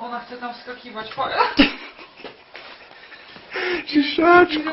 Ona chce tam wskakiwać. Ciszeczko.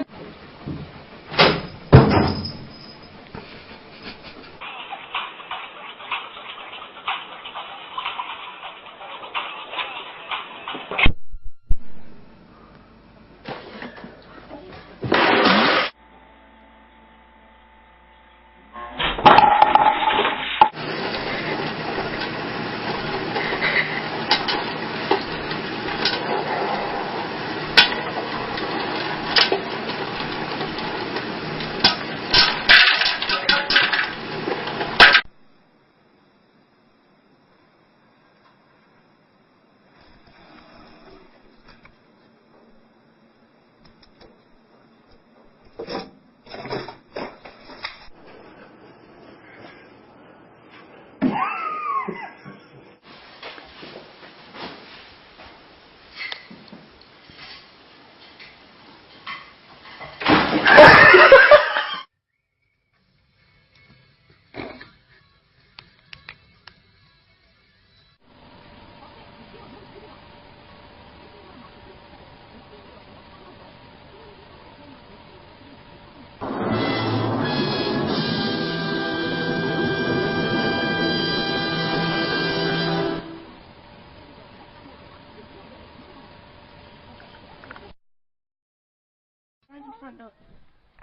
Front door.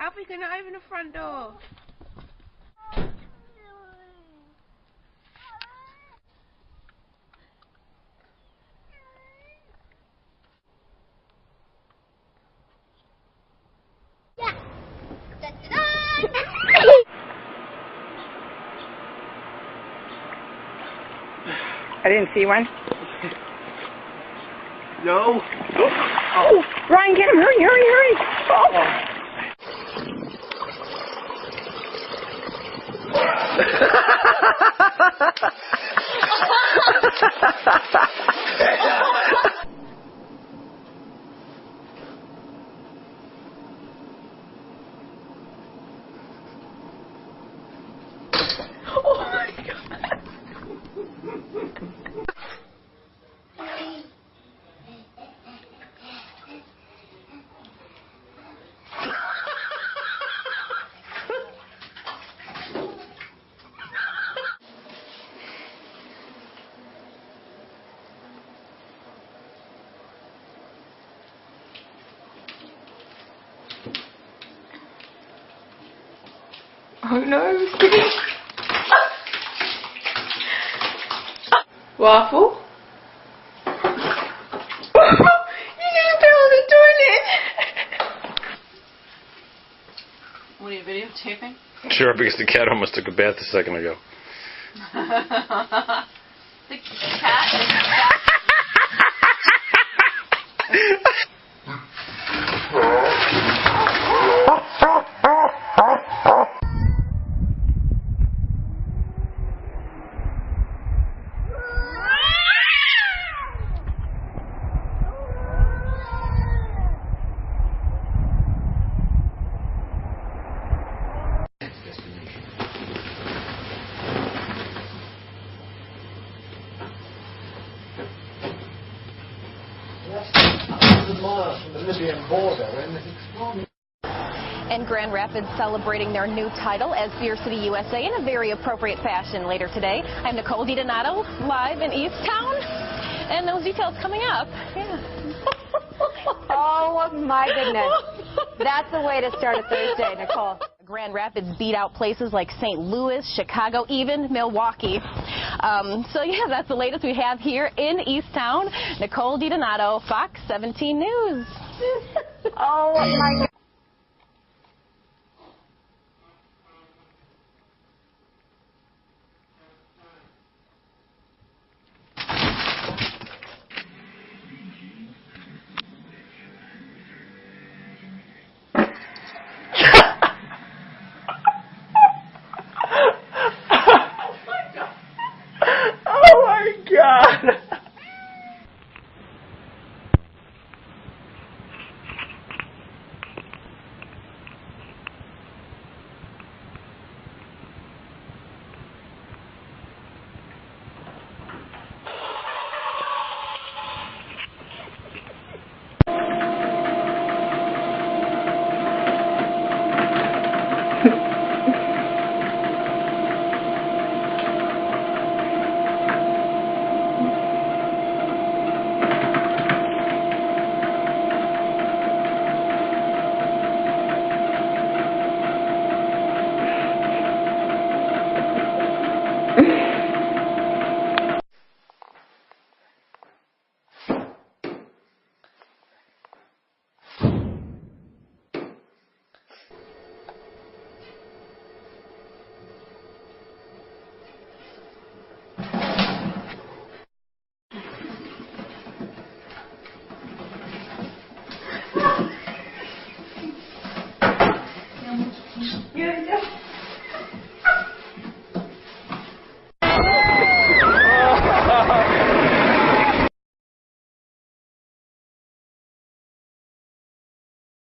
Alfie, can I open the front door? Yeah. I didn't see one. No. Oh, Ryan, get him! Hurry, hurry, hurry! Oh my God. Oh no. Waffle? You just fell in the toilet. What are you videotaping? Sure, because the cat almost took a bath a second ago. The cat is back. Miles from the Libyan border, and it's extraordinary. And Grand Rapids celebrating their new title as Beer City, USA in a very appropriate fashion later today. I'm Nicole DiDonato, live in Easttown, and those details coming up. Yeah. Oh my goodness. That's the way to start a Thursday, Nicole. Grand Rapids beat out places like St. Louis, Chicago, even Milwaukee. So yeah, that's the latest we have here in Easttown. Nicole DiDonato, Fox 17 News. Oh my God.